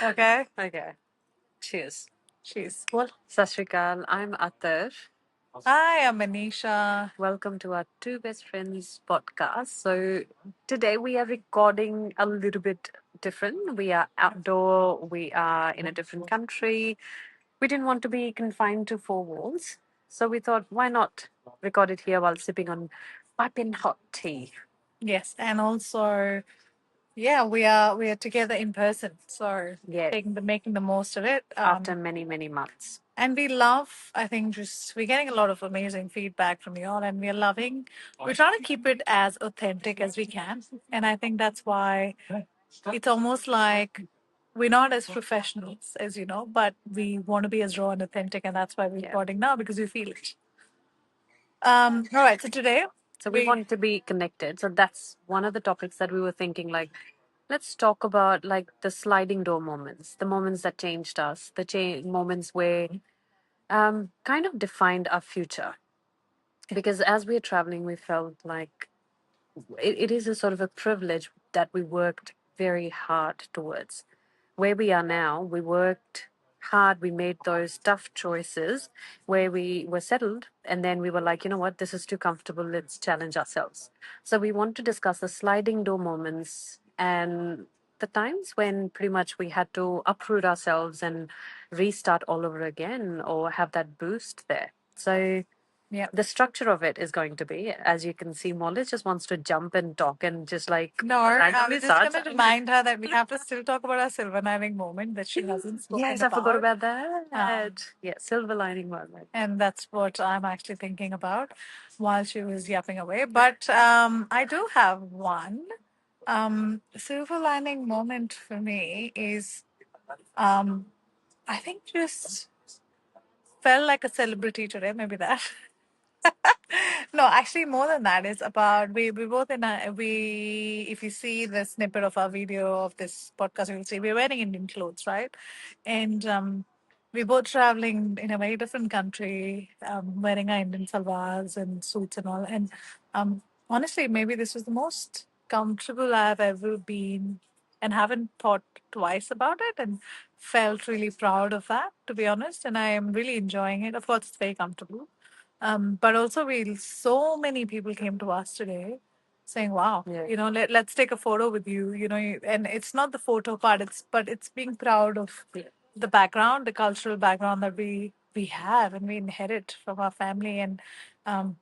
Okay. Okay. Cheers. Cheers. Well, Sat Shri Akal. I'm Attar. Hi, I'm Maneesha. Welcome to our Two Best Friends podcast. So, today we are recording a little bit different. We are outdoor, we are in a different country. We didn't want to be confined to four walls. So, we thought, why not record it here while sipping on piping hot tea? Yes, and also, yeah, we are together in person, so Yeah, making the most of it. after many, many months. And we love, I think, just we're getting a lot of amazing feedback from you all, and we're loving. We're trying to keep it as authentic as we can, and I think that's why it's almost like we're not as professionals as but we want to be as raw and authentic, and that's why we're Yeah. recording now because we feel it. All right, so today So we want to be connected. So that's one of the topics that we were thinking like, let's talk about like the sliding door moments, the moments that changed us, the moments where kind of defined our future. Because as we were traveling, we felt like it is a sort of a privilege that we worked very hard towards. Where we are now, we worked hard, we made those tough choices where we were settled, and then we were like, you know what, this is too comfortable, let's challenge ourselves. So we want to discuss the sliding door moments and the times when pretty much we had to uproot ourselves and restart all over again or have that boost there. So yeah. the structure of it is going to be, as you can see, Molly just wants to jump and talk and just like No, I randomly was just start. going to remind her that we have to still talk about our silver lining moment that she hasn't spoken Yes, I forgot about. about that. Yeah, silver lining moment. And that's what I'm actually thinking about while she was yapping away. But I do have one. Silver lining moment for me is, um, I think, just felt like a celebrity today, maybe that. No, actually, more than that, it's about we both in a we. If you see the snippet of our video of this podcast, you'll see we're wearing Indian clothes, right? And we're both traveling in a very different country, wearing our Indian salwars and suits and all. And honestly, maybe this was the most comfortable I've ever been, and haven't thought twice about it, and felt really proud of that, to be honest. And I am really enjoying it. Of course, it's very comfortable. But also, so many people came to us today saying, wow, Yeah. let's take a photo with you, and it's not the photo part, but it's being proud of Yeah. the background, the cultural background that we have and we inherit from our family. And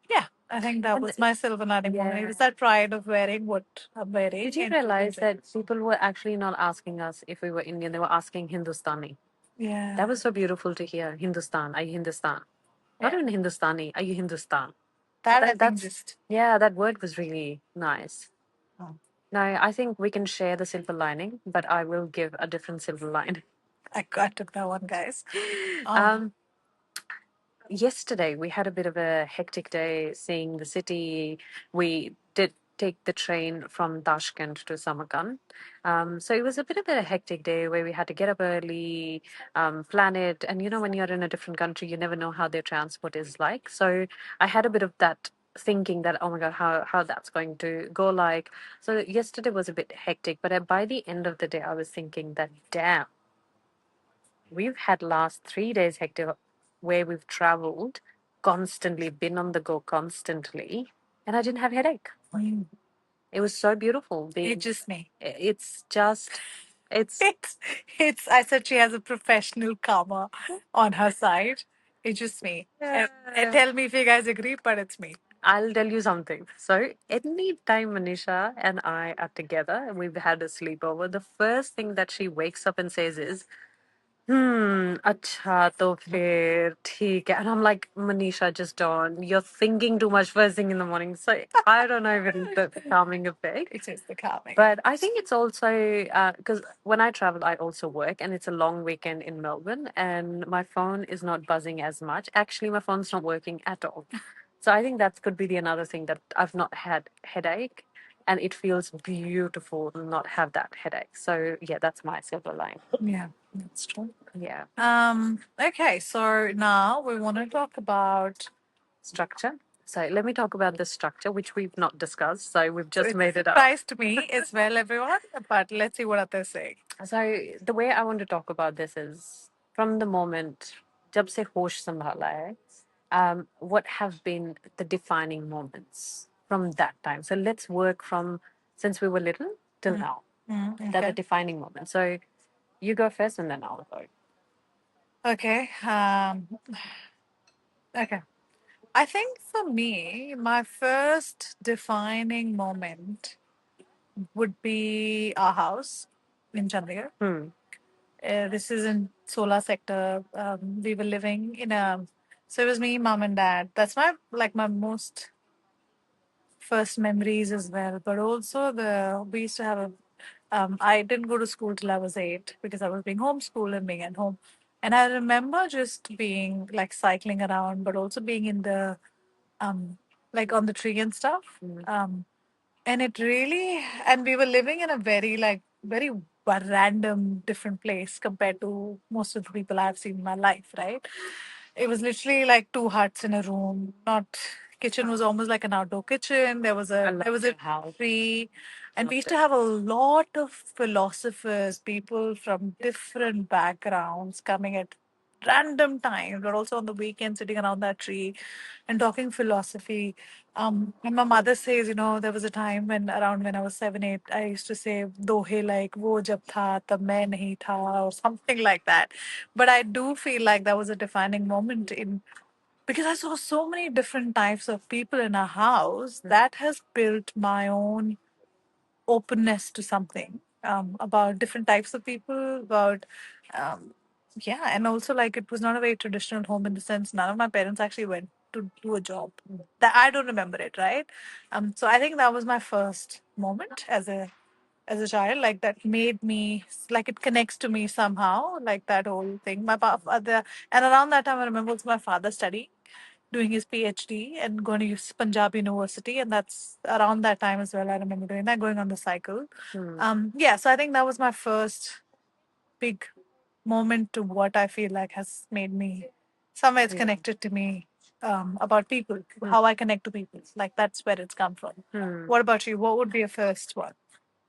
yeah, I think that And was my silver lining moment. It yeah. was that pride of wearing what I'm wearing. Did you and realize presenting. that people were actually not asking us if we were Indian, they were asking Hindustani? Yeah. That was so beautiful to hear. Hindustan, are you Hindustan? Not Yeah. even Hindustani, are you Hindustan? That I think That's, just. yeah, that word was really nice. Oh, Now, I think we can share the silver lining, but I will give a different silver line. I took that one, guys. Um, Yesterday we had a bit of a hectic day seeing the city. We did take the train from Tashkent to Samarkand. So it was a bit of a hectic day where we had to get up early, plan it. And you know, when you're in a different country, you never know how their transport is like. So I had a bit of that thinking that, oh my God, how that's going to go like. So yesterday was a bit hectic, but by the end of the day, I was thinking that, damn, we've had last 3 days hectic where we've traveled constantly, been on the go constantly, and I didn't have headache. Mm. It was so beautiful. It's just me. It's just, it's. It's I said she has a professional karma on her side. It's just me. And tell me if you guys agree, but it's me. I'll tell you something. So, anytime Manisha and I are together, we've had a sleepover, the first thing that she wakes up and says is, अच्छा तो फिर ठीक है. And I'm like, Manisha, just don't. You're thinking too much first thing in the morning. So I don't know if it's the calming effect. It is the calming. But I think it's also because when I travel, I also work, and it's a long weekend in Melbourne, and my phone is not buzzing as much. Actually, my phone's not working at all. So I think that could be the another thing that I've not had headache, and it feels beautiful to not have that headache. So yeah, that's my silver line. Yeah, that's true. Yeah. Okay, so now we want to talk about Structure. So let me talk about the structure, which we've not discussed. So we've just It made it up. surprised me as well, everyone. But let's see what others say. So the way I want to talk about this is from the moment जब से होश संभाला है, what have been the defining moments from that time? So let's work from since we were little till now. That the Okay. defining moment. So you go first, and then I'll go. Okay. Okay. I think for me, my first defining moment would be our house in Chandigarh. This is in Solar sector. We were living in a, so it was me, mom, and dad. That's my most first memories as well. But also we used to have a, I didn't go to school till I was 8 because I was being homeschooled and being at home. And I remember just being like cycling around, but also being in the, um, like on the tree and stuff. And it really, and we were living in a very random different place compared to most of the people I've seen in my life, right? It was literally like two huts in a room. Not kitchen was almost like an outdoor kitchen. There was a tree, and we used to have a lot of philosophers, people from different backgrounds coming at random times, but also on the weekend sitting around that tree and talking philosophy. And my mother says, there was a time when around when I was 7, 8, I used to say dohe like wo jab tha tab main nahi tha or something like that. But I do feel like that was a defining moment in because I saw so many different types of people in a house that has built my own openness to something about different types of people, about um, yeah, and also like it was not a very traditional home in the sense none of my parents actually went to do a job. That I don't remember it, right? So I think that was my first moment as a child, like that made me like it connects to me somehow, like that whole thing. And around that time, I remember also my father studying, doing his PhD and going to Punjab University, and that's around that time as well. I remember doing that, going on the cycle. Yeah, so I think that was my first big moment to what I feel like has made me somewhere it's connected to me about people, how I connect to people. Like that's where it's come from. What about you? What would be your first one?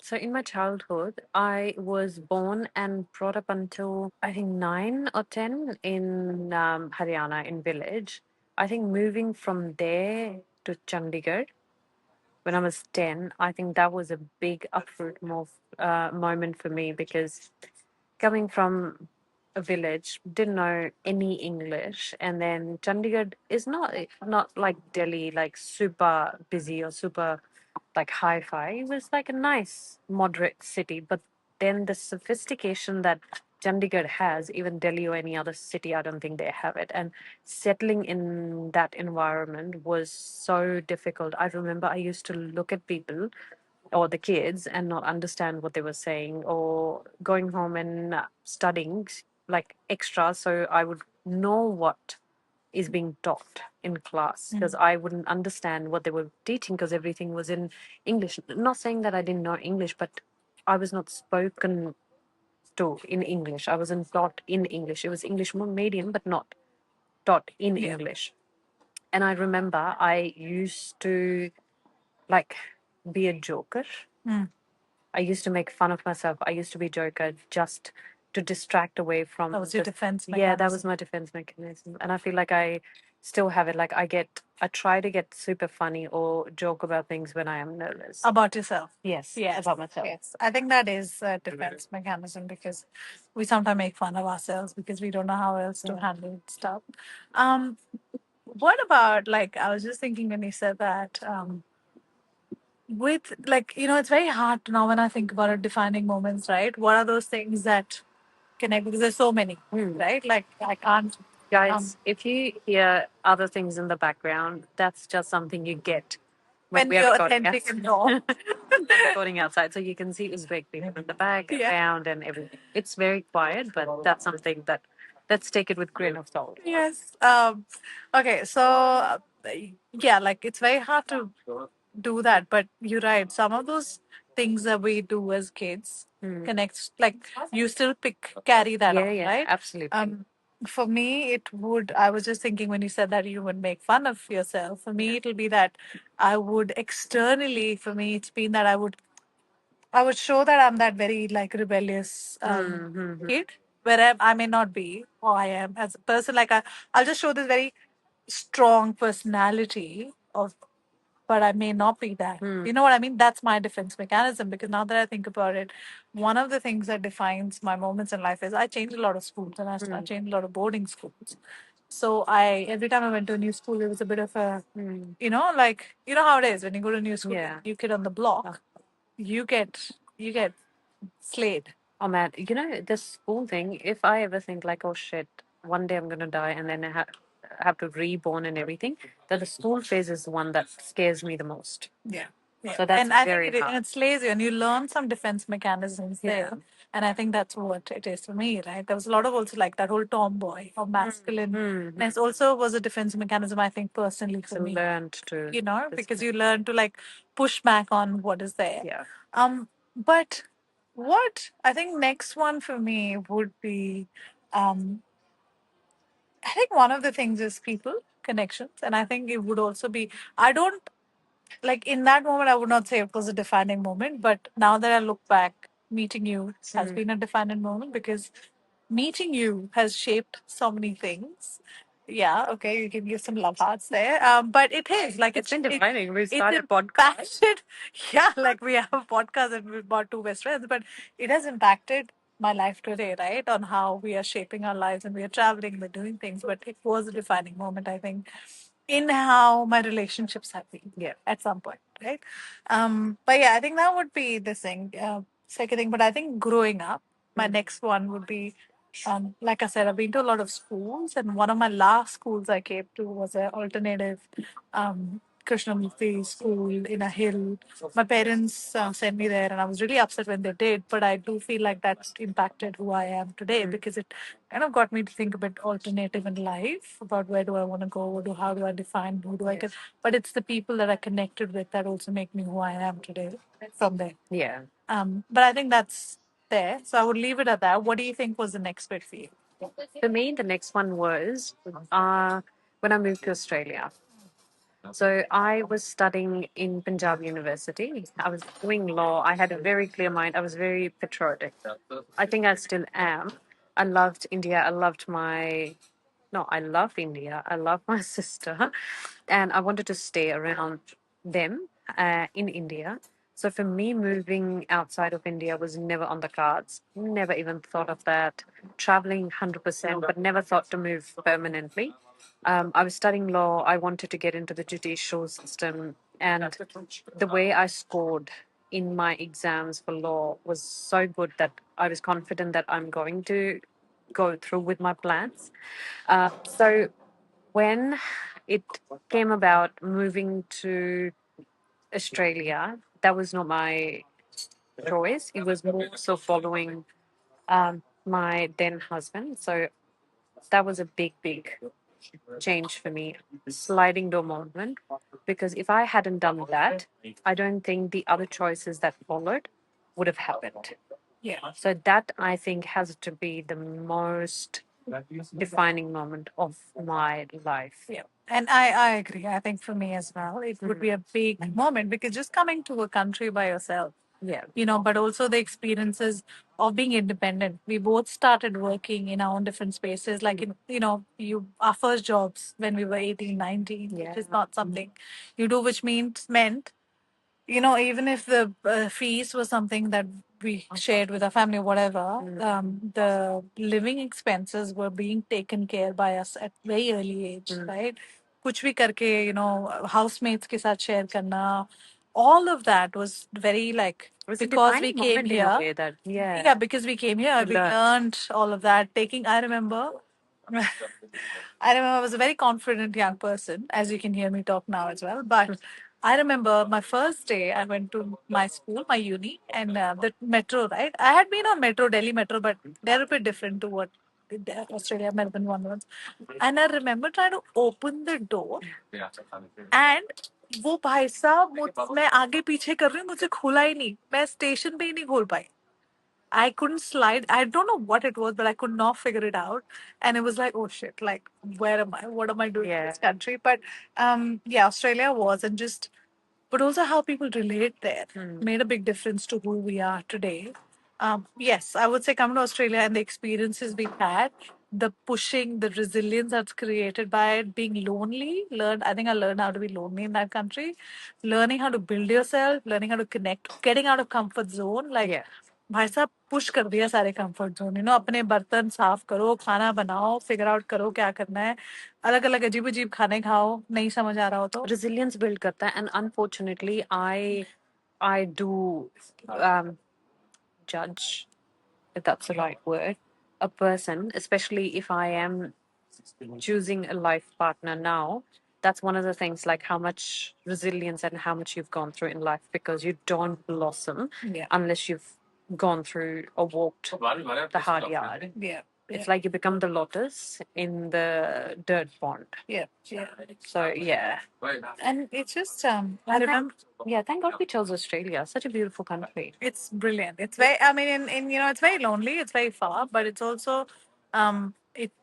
So in my childhood, I was born and brought up until I think 9 or 10 in Haryana in village. I think moving from there to Chandigarh when I was 10, I think that was a big uproot moment for me because coming from a village, didn't know any English, and then Chandigarh is not like Delhi, like super busy or super like hi-fi. It was like a nice moderate city, but then the sophistication that Chandigarh has, even Delhi or any other city, I don't think they have it. And settling in that environment was so difficult. I remember I used to look at people or the kids and not understand what they were saying, or going home and studying like extra so I would know what is being taught in class because I wouldn't understand what they were teaching because everything was in English. Not saying that I didn't know English, but I was not spoken to in English. I wasn't taught in English. It was English medium, but not taught in Yeah. English. And I remember I used to like be a joker. Mm. I used to make fun of myself. I used to be joker just to distract away from That was your defense yeah, that mechanism. was my defense mechanism. And I feel like I still have it. Like I try to get super funny or joke about things when I am nervous. About yourself. Yes, Yes. about myself. Yes. I think that is a defense mechanism because we sometimes make fun of ourselves because we don't know how else to handle stuff. Um, what about like I was just thinking when you said that, with like it's very hard to now when I think about it, defining moments, right? What are those things that connect because there's so many, right? Like I can't Guys, if you hear other things in the background, that's just something you get when when we are you're recording authentic and raw. we're recording outside. So you can see Uzbek people in the Yeah. background and everything. It's very quiet, but that's something that let's take it with grain of salt. Yes. Okay. So, yeah, like it's very hard to do that, but you're right. Some of those things that we do as kids connects, like you still carry that Yeah, on, yeah, right? absolutely. For me, it would. I was just thinking when you said that you would make fun of yourself. For me, it'll be that I would externally. For me, it's been that I would show that I'm that very like rebellious kid, where I may not be, or I am as a person. Like I'll just show this very strong personality of, but I may not be that. You know what I mean? That's my defense mechanism because now that I think about it, one of the things that defines my moments in life is I changed a lot of schools and I changed a lot of boarding schools. So I every time I went to a new school, it was a bit of a, like how it is when you go to a new school, Yeah. new kid on the block, you get slayed. Oh man, this school thing. If I ever think like, oh shit, one day I'm gonna die, and then I have to reborn and everything, that the school phase is the one that scares me the most. Yeah. Yeah. So that's And I think very it hard. and it slays you and you learn some defense mechanisms there. Yeah. And I think that's what it is for me, right? There was a lot of also like that whole tomboy or masculineness also was a defense mechanism, I think, personally for So me. learned to. Because you learn to like push back on what is there. Yeah. But what I think next one for me would be um I think one of the things is people connections. And I think it would also be I don't like in that moment, I would not say it was a defining moment, but now that I look back, meeting you has been a defining moment because meeting you has shaped so many things. Yeah, okay, you can give some love hearts there. But it is like It's been it defining. We it's started a podcast. impacted. Yeah, like we have a podcast and we've got two best friends, but it has impacted my life today, right? On how we are shaping our lives and we are traveling, we're doing things. But it was a defining moment, I think, in how my relationships have been. Yeah, at some point, right? But yeah, I think that would be the thing. Second thing, but I think growing up, my next one would be, like I said, I've been to a lot of schools, and one of my last schools I came to was an alternative Krishnamurti school in a hill. My parents sent me there, and I was really upset when they did. But I do feel like that's impacted who I am today because it kind of got me to think a bit alternative in life about where do I want to go, how do I define, who do I get. But it's the people that I connected with that also make me who I am today from there. Yeah. But I think that's there. So I would leave it at that. What do you think was the next bit for you? For me, the next one was when I moved to Australia. So I was studying in Punjab University. I was doing law. I had a very clear mind. I was very patriotic. I think I still am. I loved India. I loved my. No, I love India. I love my sister. And I wanted to stay around them in India. So for me, moving outside of India was never on the cards. Never even thought of that. Traveling 100%, but never thought to move permanently. I was studying law. I wanted to get into the judicial system. And the way I scored in my exams for law was so good that I was confident that I'm going to go through with my plans. So when it came about moving to Australia, that was not my choice. It was more so following my then husband. So that was a big, big change for me, sliding door moment. Because if I hadn't done that, I don't think the other choices that followed would have happened. Yeah. So that I think has to be the most defining moment of my life. Yeah. And I agree. I think for me as well, it would be a big moment because just coming to a country by yourself, Yeah. but also the experiences of being independent. We both started working in our own different spaces. Like, our first jobs when we were 18, 19, which is not something you do, which meant even if the fees was something that we shared with our family or whatever, the living expenses were being taken care by us at very early age, right? कुछ भी करके, housemates के साथ share करना, all of that was very like It was a because we defining came moment in a here. way that, Yeah, because we came here, you we learned. learned all of that. I remember I was a very confident young person, as you can hear me talk now as well. But I remember my first day, I went to my school, my uni, and the metro, right? I had been on metro, Delhi metro, but they're a bit different to what the Australia, Melbourne one was. And I remember trying to open the door, and वो भाई साहब मैं आगे पीछे कर रही हूँ मुझे खुला ही नहीं मैं स्टेशन पे ही नहीं खोल पाई I couldn't slide. I don't know what it was, but I could not figure it out. And it was like, oh shit, like, where am I? What am I doing in Yeah. this country? But yeah, Australia was, and just, but also how people relate there made a big difference to who we are today. Yes, I would say coming to Australia and the experiences we've had, the pushing, the resilience that's created by it, being lonely. I think I learned how to be lonely in that country, learning how to build yourself, learning how to connect, getting out of comfort zone. Like, Yeah. भाई साहब push कर दिया सारे comfort zone, अपने बर्तन साफ करो, खाना बनाओ, फिगर आउट करो क्या करना है, अलग अलग अजीब अजीब खाने खाओ, नहीं समझ आ रहा हो तो Resilience build करता है, and unfortunately I do judge, if that's the right word, a person, especially if I am choosing a life partner now. That's one of the things, like how much resilience and how much you've gone through in life, because you don't blossom yeah, unless you've gone through or walked the hard yard. yeah, It's yeah, like you become the lotus in the dirt pond. yeah, yeah. So yeah. And it's just I And thank, remember yeah, thank God we chose Australia. Such a beautiful country. it's brilliant. It's very, I mean, in it's very lonely, it's very far, but it's also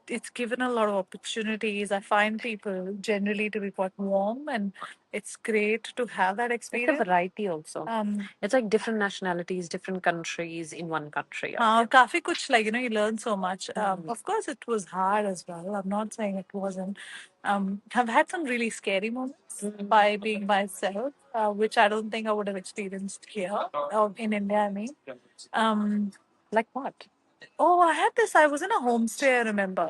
it's given a lot of opportunities. I find people generally to be quite warm, and it's great to have that Like the experience. variety also. Um, It's like different nationalities, different countries in one country. काफी कुछ, like, you learn so much. Of course, it was hard as well. I'm not saying it wasn't. Have had some really scary moments by being myself, which I don't think I would have experienced here, in India. I mean, um, Like what? oh, I had this. I was in a homestay, I remember,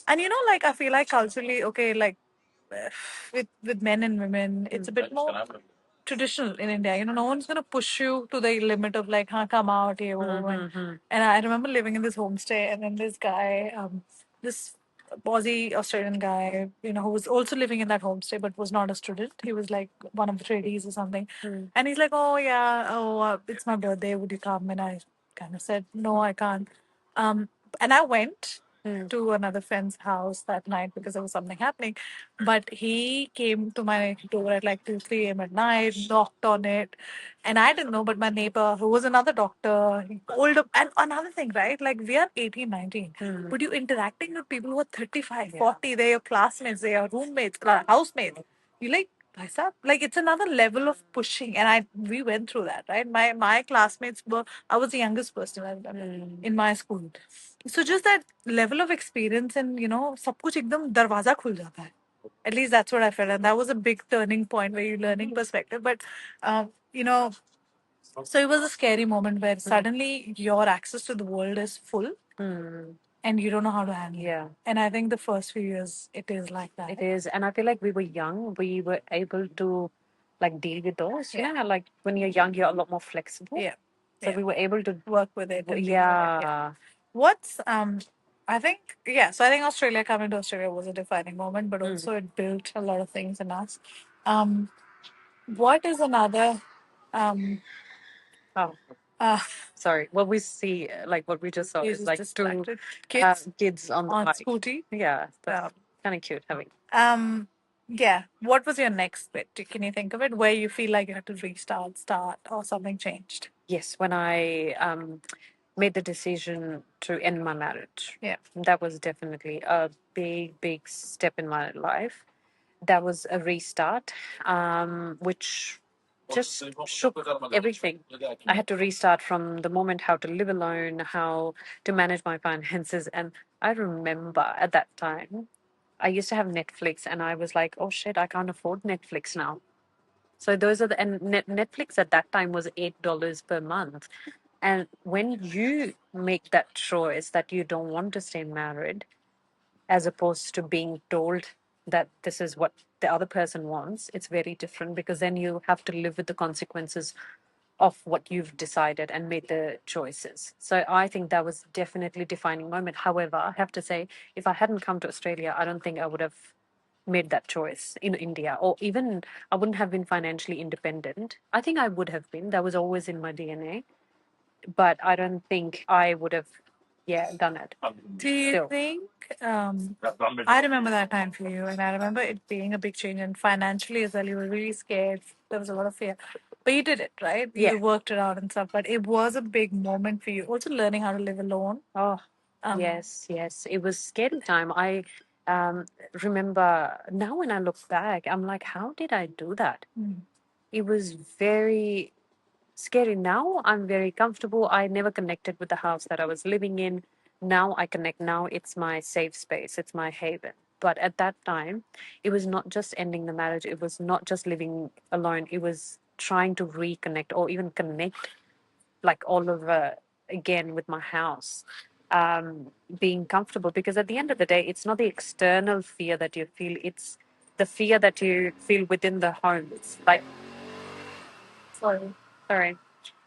and like, I feel like culturally, okay, like, with men and women, it's a bit more traditional in India. No one's gonna push you to the limit of like, huh, come out here. And I remember living in this homestay, and then this guy, this Aussie Australian guy, who was also living in that homestay but was not a student. He was like one of the tradies or something. And he's like, oh yeah, oh, it's my birthday. Would you come? And I kind of said, no, I can't. Um, and I went to another friend's house that night because there was something happening. But he came to my door at like 2, 3 a.m. at night, knocked on it. And I didn't know, but my neighbor, who was another doctor, older, and another thing, right? Like, we are 18, 19. But you interacting with people who are 35, 40, they're your classmates, they're your roommates, housemates. You like, "Bhai sahab," like, it's another level of pushing. And we went through that, right? My classmates were, I was the youngest person, I remember, in my school. So just that level of experience, and सब कुछ एकदम दरवाजा खुल जाता है. At least that's what I felt, and that was a big turning point where you're learning perspective. But so it was a scary moment where suddenly your access to the world is full, and you don't know how to handle it. Yeah. And I think the first few years it is like that. It is, and I feel like we were young. We were able to like deal with those. Yeah. Like when you're young, you're a lot more flexible. Yeah. So Yeah. we were able to Work with it. And deal with it. yeah. What's I think, yeah, so I think Australia, coming to Australia was a defining moment, but also it built a lot of things in us. Um, what is another Oh, uh sorry. What we see, like what we just saw, you is just like two distracted kids kids on the on bike. scooty? Yeah, that's Um, kind of cute having. yeah. What was your next bit? Can you think of it where you feel like you had to restart, start, or something changed? Yes, when I made the decision to end my marriage. Yeah. That was definitely a big, big step in my life. That was a restart, which just shook everything. I had to restart from the moment how to live alone, how to manage my finances. And I remember at that time, I used to have Netflix, and I was like, oh shit, I can't afford Netflix now. So those are the, and Netflix at that time was $8 per month. And when you make that choice that you don't want to stay married, as opposed to being told that this is what the other person wants, it's very different, because then you have to live with the consequences of what you've decided and made the choices. So I think that was definitely defining moment. However, I have to say, if I hadn't come to Australia, I don't think I would have made that choice in India, or even I wouldn't have been financially independent. I think I would have been. That was always in my DNA, but I don't think I would have, yeah, done it. Do you Still. think? I remember that time for you, and I remember it being a big change. And financially as well, you were really scared. There was a lot of fear. But you did it, right? Yeah. You worked it out and stuff. But it was a big moment for you. Also learning how to live alone. Oh, yes, yes. It was scary time. I um, remember now when I look back, I'm like, how did I do that? Mm. It was very scary. Now I'm very comfortable. I never connected with the house that I was living in. Now I connect. Now it's my safe space, it's my haven. But at that time, it was not just ending the marriage, it was not just living alone, it was trying to reconnect or even connect like all over again with my house. Being comfortable, because at the end of the day, it's not the external fear that you feel, it's the fear that you feel within the home. It's like, sorry, sorry.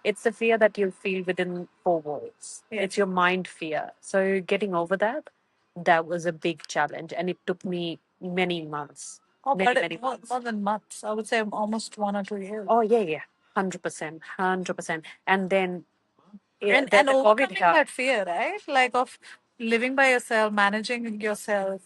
It's the fear that you feel within four walls. Yeah. It's your mind fear. So getting over that, that was a big challenge, and it took me many months, Oh, many but many more, months. more than months. I would say almost 1 or 2 years. Oh yeah, yeah, 100%, 100%. And then And the COVID overcoming hit. that fear, right? Like of living by yourself, managing yourself,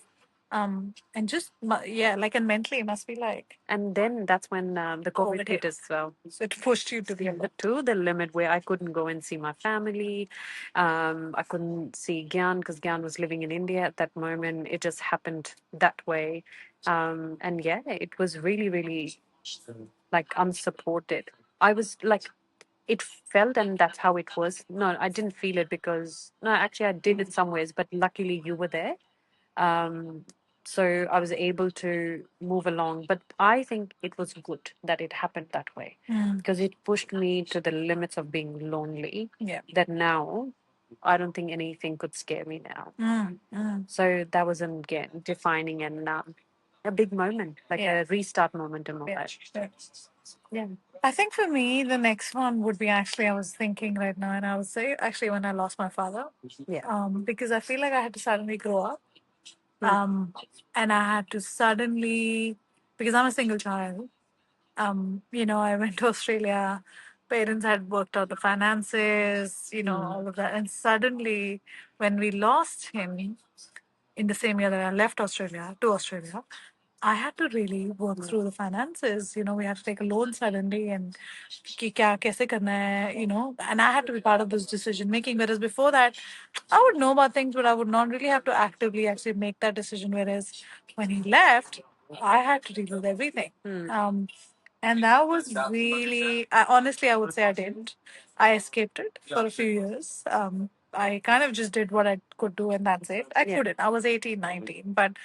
and just yeah, like and mentally it must be like And then that's when the COVID COVID hit hit. as well. So it pushed you to the limit. To the limit where I couldn't go and see my family. I couldn't see Gyan because Gyan was living in India at that moment. It just happened that way. And yeah, it was really, really like unsupported. I was like, it felt, and that's how it was. No, I didn't feel it because, no, actually, I did in some ways, but luckily you were there. Um, so I was able to move along. But I think it was good that it happened that way because it pushed me to the limits of being lonely. Yeah. That now I don't think anything could scare me now. So that was again defining and a big moment, like Yeah. a restart moment in my Yeah. life. Yeah. Yeah. I think for me, the next one would be actually, I was thinking right now, and I would say actually when I lost my father, Yeah. because I feel like I had to suddenly grow up, Mm. and I had to suddenly, because I'm a single child, I went to Australia, parents had worked out the finances, all of that, and suddenly when we lost him in the same year that I left Australia to Australia, I had to really work through the finances. We had to take a loan suddenly and कि क्या कैसे करना है, and I had to be part of this decision making. Whereas before that, I would know about things, but I would not really have to actively actually make that decision. Whereas when he left, I had to deal with everything. And that was really, honestly, I would say I didn't. I escaped it for a few years. I kind of just did what I could do, and that's it. I Yeah. couldn't. I was 18, 19, but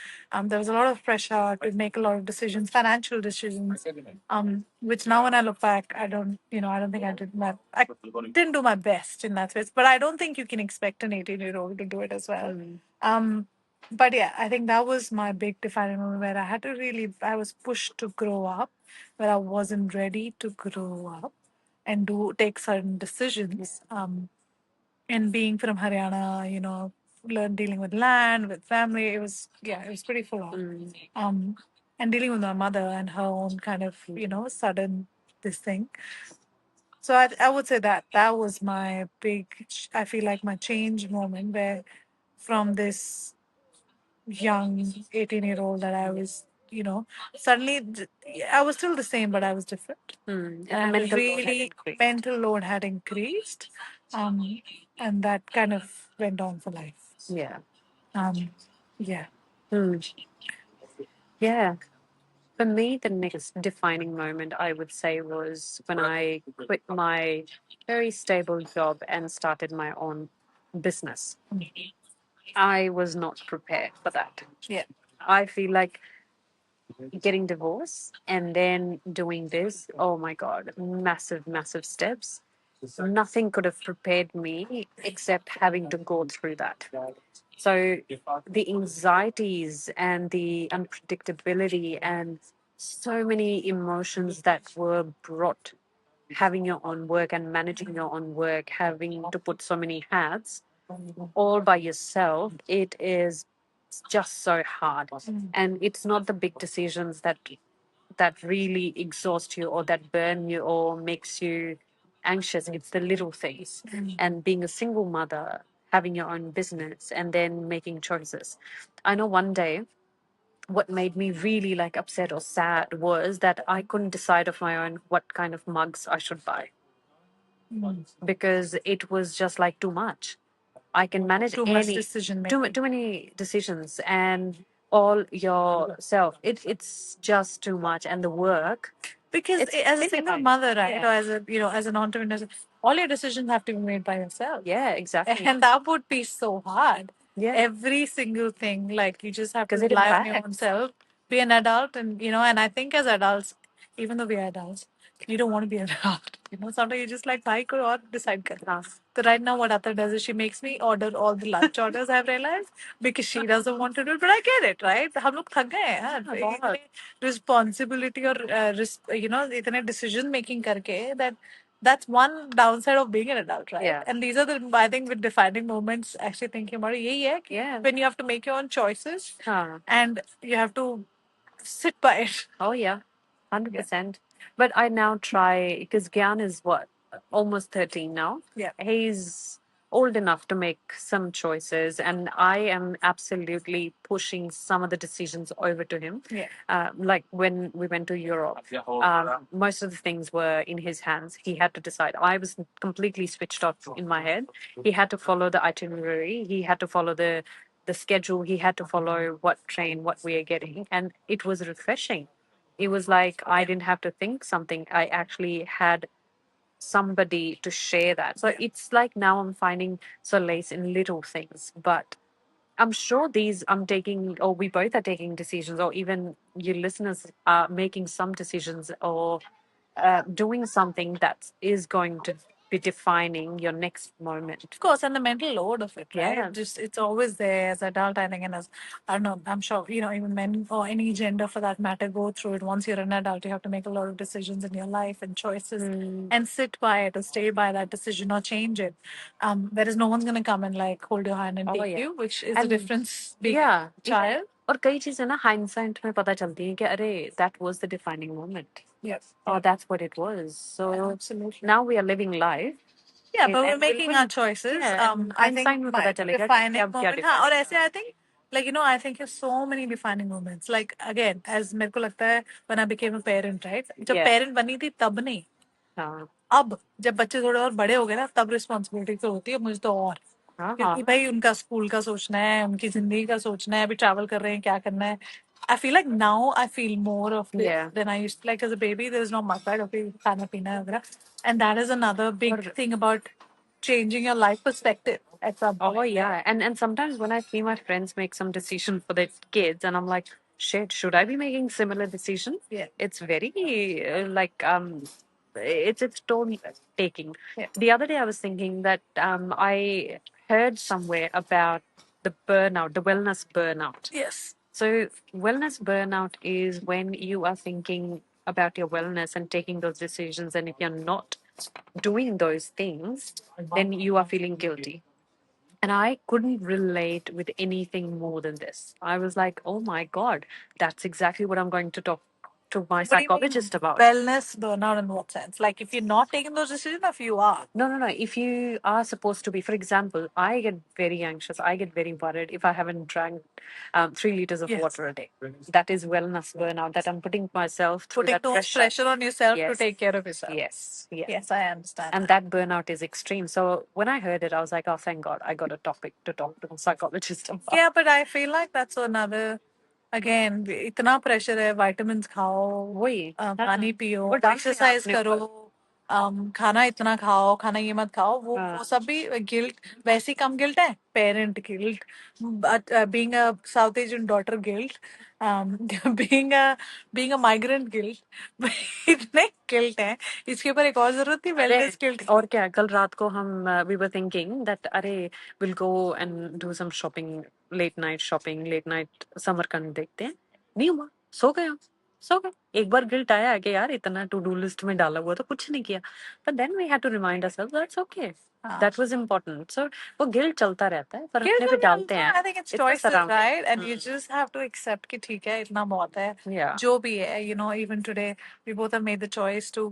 there was a lot of pressure to make a lot of decisions, financial decisions, which now when I look back, I don't think I didn't do my best in that space, but I don't think you can expect an 18-year-old to do it as well. But yeah, I think that was my big defining moment where I was pushed to grow up, where I wasn't ready to grow up and take certain decisions. And being from Haryana, learn dealing with land, with family, it was pretty full on. And dealing with my mother and her own kind of, sudden this thing. So I would say that was my I feel like my change moment where from this young 18-year-old that I was, suddenly I was still the same, but I was different. And the And mental load had really, increased. mental load had increased. And that kind of went on for life. Yeah. Um, yeah. Hmm. Yeah. For me, the next defining moment I would say was when I quit my very stable job and started my own business. I was not prepared for that. Yeah. I feel like getting divorced and then doing this, oh my God, massive, massive steps. Nothing could have prepared me except having to go through that. So the anxieties and the unpredictability and so many emotions that were brought having your own work and managing your own work, having to put so many hats all by yourself, it is just so hard. And it's not the big decisions that really exhaust you or that burn you or makes you anxious. It's the little things. And being a single mother, having your own business and then making choices. I know one day what made me really like upset or sad was that I couldn't decide of my own what kind of mugs I should buy because it was just like too much. I can manage Too much decision making. too many decisions and all yourself. It's just too much and the work. Because It's as a single terrifying. mother, right, Yeah. or as a as an entrepreneur, all your decisions have to be made by yourself. Yeah, exactly. And that would be so hard. Yeah. Every single thing, like you just have to 'Cause it rely on your own impacts. self, be an adult, and and I think as adults, even though we are adults, you don't want to be an adult. Sometimes you just like bhai koi aur decide kar. हाँ. So right now, what Attar does is she makes me order all the lunch orders. I've realized because she doesn't want to do it, but I get it, right? हम लोग थक गए हैं यार. बहुत. इतने responsibility और इतने decision making करके that's one downside of being an adult, right? Yeah. And these are the I think with defining moments. Actually thinking about it, यही है कि Yeah. when you have to make your own choices हाँ. and you have to sit by it. Oh yeah, 100%. But I now try because Gyan is what, almost 13 now. Yeah. He's old enough to make some choices, and I am absolutely pushing some of the decisions over to him. Yeah. Like when we went to Europe, most of the things were in his hands. He had to decide. I was completely switched off in my head. He had to follow the itinerary. He had to follow the schedule. He had to follow what train, what we are getting, and it was refreshing. It was like I didn't have to think something. I actually had somebody to share that. So it's like now I'm finding solace in little things, but I'm sure these I'm taking, or we both are taking decisions, or even you listeners are making some decisions, or doing something that is going to be defining your next moment. Of course, and the mental load of it, right? Yeah. Just it's always there as adult, I think, and as I don't know, I'm sure even men or any gender for that matter go through it. Once you're an adult, you have to make a lot of decisions in your life and choices, and sit by it or stay by that decision or change it. There is no one's gonna come and like hold your hand and Oh, take yeah. you, which is the And difference being a yeah, child. और कई चीजें ना hindsight में पता चलती हैं कि अरे that was the defining moment. Yes. Oh, that's what it was. So Absolutely. now we are living life. Yeah, but we're And we'll making win. our choices. Yeah, and I hindsight think में my पता चलेगा कि defining अब क्या moment, हाँ, और define. ऐसे I think like I think there's so many defining moments. Like again, as मेरे को लगता है when I became a parent, right? जब Yeah. parent बनी थी तब नहीं. हाँ. अब जब बच्चे थोड़े और बड़े हो गए ना तब रिस्पॉन्सिबिलिटी तो होती है मुझे तो और हाँ क्योंकि हाँ. भाई उनका स्कूल का सोचना है उनकी जिंदगी का सोचना है अभी ट्रैवल कर रहे हैं क्या करना है I feel like now I feel more of this Yeah. than I used to. Like as a baby, there's no much, right? Okay, खाना पीना वगैरह. And that is another big और thing about changing your life perspective at some point. oh yeah, and sometimes when I see my friends make some decision for their kids, and I'm like, shit, should I be making similar decision? Yeah. It's very like it's tone taking. Yeah. The other day I was thinking that I heard somewhere about the burnout, the wellness burnout. Yes. So wellness burnout is when you are thinking about your wellness and taking those decisions, and if you're not doing those things, then you are feeling guilty. And I couldn't relate with anything more than this. I was like, oh my God, that's exactly what I'm going to talk to my What do you mean psychologist about. wellness burnout in what sense? Like if you're not taking those decisions, or if you are? No, no, no. If you are supposed to be, for example, I get very anxious. I get very worried if I haven't drank 3 liters of Yes. water a day. That is wellness burnout, that I'm putting myself through Putting that those pressure. on yourself to Yes. take care of yourself. Yes, yes. Yes, I understand. And that burnout is extreme. So when I heard it, I was like, oh, thank God, I got a topic to talk to a psychologist about. Yeah, but I feel like that's another. Again, इतना pressure है, vitamins खाओ, वही पानी पियो, वो डाल दिया exercise अपने करो, खाना इतना खाओ, खाना ये मत खाओ, वो सब भी guilt, वैसी कम guilt है, parent guilt, but being a South Asian daughter guilt, um, being a migrant guilt, इतने guilt है, इसके ऊपर एक और जरूरत थी wellness guilt. और क्या कल रात को हम we were thinking that अरे we'll go and do some shopping, late night summer camp देखते हैं, नहीं हुआ, सो गए एक बार गिल्ट आया कि यार इतना टू डू लिस्ट में डाला हुआ तो कुछ नहीं किया, but then we had to remind ourselves that's okay. That was important. So वो guilt चलता रहता है पर Guilt अपने पे नहीं डालते मिलता, हैं. I think it's It's the choices, surrounding. right? And you just have to accept कि ठीक है इतना बहुत है Yeah. जो भी है, you know, even today we both have made the choice to,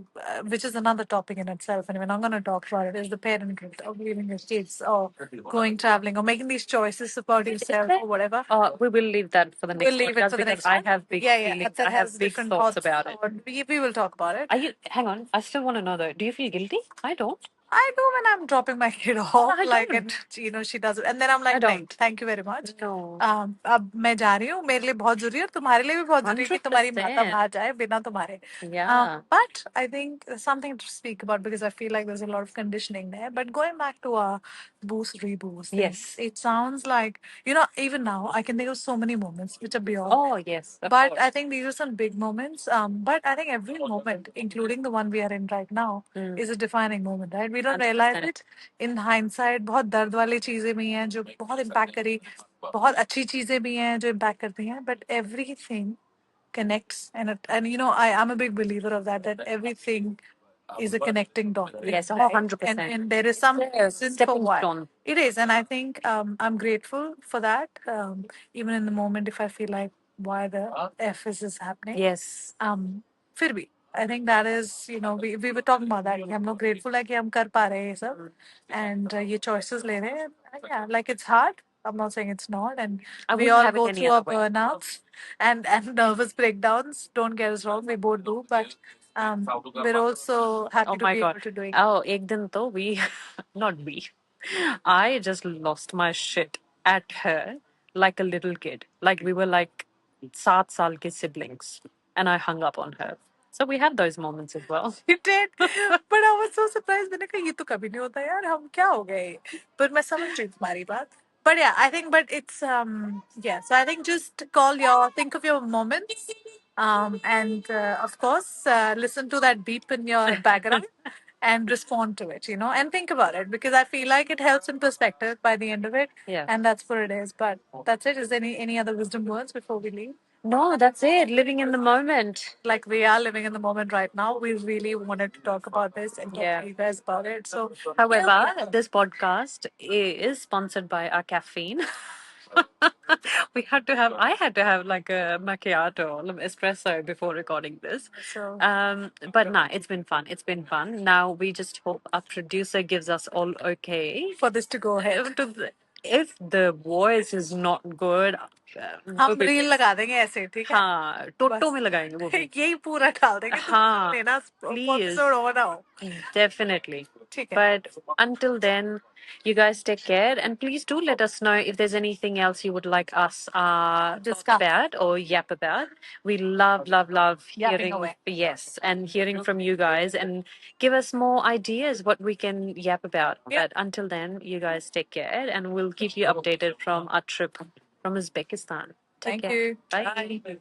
which is another topic in itself, and we're not going to talk about it, is the parent guilt of leaving your kids or going traveling or making these choices about yourself or whatever. We will leave that for the next We'll leave it podcast for the because next I one. have big Yeah, yeah. feelings. Attar I have has big different thoughts thoughts about it. we will talk about it. Are you? Hang on. I still want to know though. Do you feel guilty? I don't. I do when I'm dropping my kid off, I like, and don't. you know, she does it, and then I'm I like, नहीं, don't. thank you very much. No. अब मैं जा रही हूँ, मेरे लिए बहुत जरूरी है और तुम्हारे लिए भी बहुत जरूरी है कि तुम्हारी माता 100%. बाहर जाए बिना तुम्हारे. Yeah. But I think there's something to speak about because I feel like there's a lot of conditioning there. But going back to our boost reboost thing, Yes. it sounds like, you know, even now I can think of so many moments which are beyond. Oh yes. Of But course. I think these are some big moments. But I think every moment, including the one we are in right now, is a defining moment, right? We don't realize 100%. it in hindsight. बहुत दर्द वाली चीजें भी हैं जो बहुत impact करी, बहुत अच्छी चीजें भी हैं जो impact करती हैं. But everything connects, and you know, I'm a big believer of that everything is a connecting dot. Yes. Oh, Right? 100%. And there is some It's a reason for stepping why stone. it is, and I think I'm grateful for that. Even in the moment, if I feel like why the f is this happening, Yes. फिर भी I think that is, you know, we were talking about that कि हम लोग grateful है कि हम कर पा रहे हैं ये सब, and ये choices ले रहे हैं. And yeah, like it's hard. I'm not saying it's not, and I we wouldn't all have it go any through our other way. burnouts and nervous breakdowns. Don't get us wrong, we both do, but we're also happy Oh to my be god. able to do it. Oh, ek din to we, not we. I just lost my shit at her like a little kid. Like we were like 7 saal ke siblings, and I hung up on her. So we have those moments as well. You did, but I was so surprised. मैंने कहा ये तो कभी नहीं होता यार, हम क्या हो गए? But मैं समझ रही हूँ तुम्हारी बात. But yeah, I think, but it's yeah. So I think just think of your moments, and of course listen to that beep in your background and respond to it, you know, and think about it because I feel like it helps in perspective by the end of it, Yeah. and that's what it is. But that's it. Is there any other wisdom words before we leave? No, that's it. Living in the moment. Like we are living in the moment right now. We really wanted to talk about this and talk Yeah. to you guys about it. So, However, this podcast is sponsored by our caffeine. I had to have like a macchiato, espresso before recording this. so But nah, it's been fun. It's been fun. Now we just hope our producer gives us all okay. for this to go ahead, If the voice is not good, हम reel लगा देंगे ऐसे, ठीक है? हाँ टोटो बस में लगाएंगे वो भी. यही पूरा डाल देंगे. तुम हाँ, लेना please. एपिसोड हो ना हो. Definitely. ठीक है. But until then, you guys take care and please do let us know if there's anything else you would like us talk Discuss. about or yap about. We love, love, love Yapping hearing away. yes and hearing from you guys and give us more ideas what we can yap about. Yeah. But until then, you guys take care and we'll keep you updated from our trip from Uzbekistan. Take Thank care. you. Bye. Bye.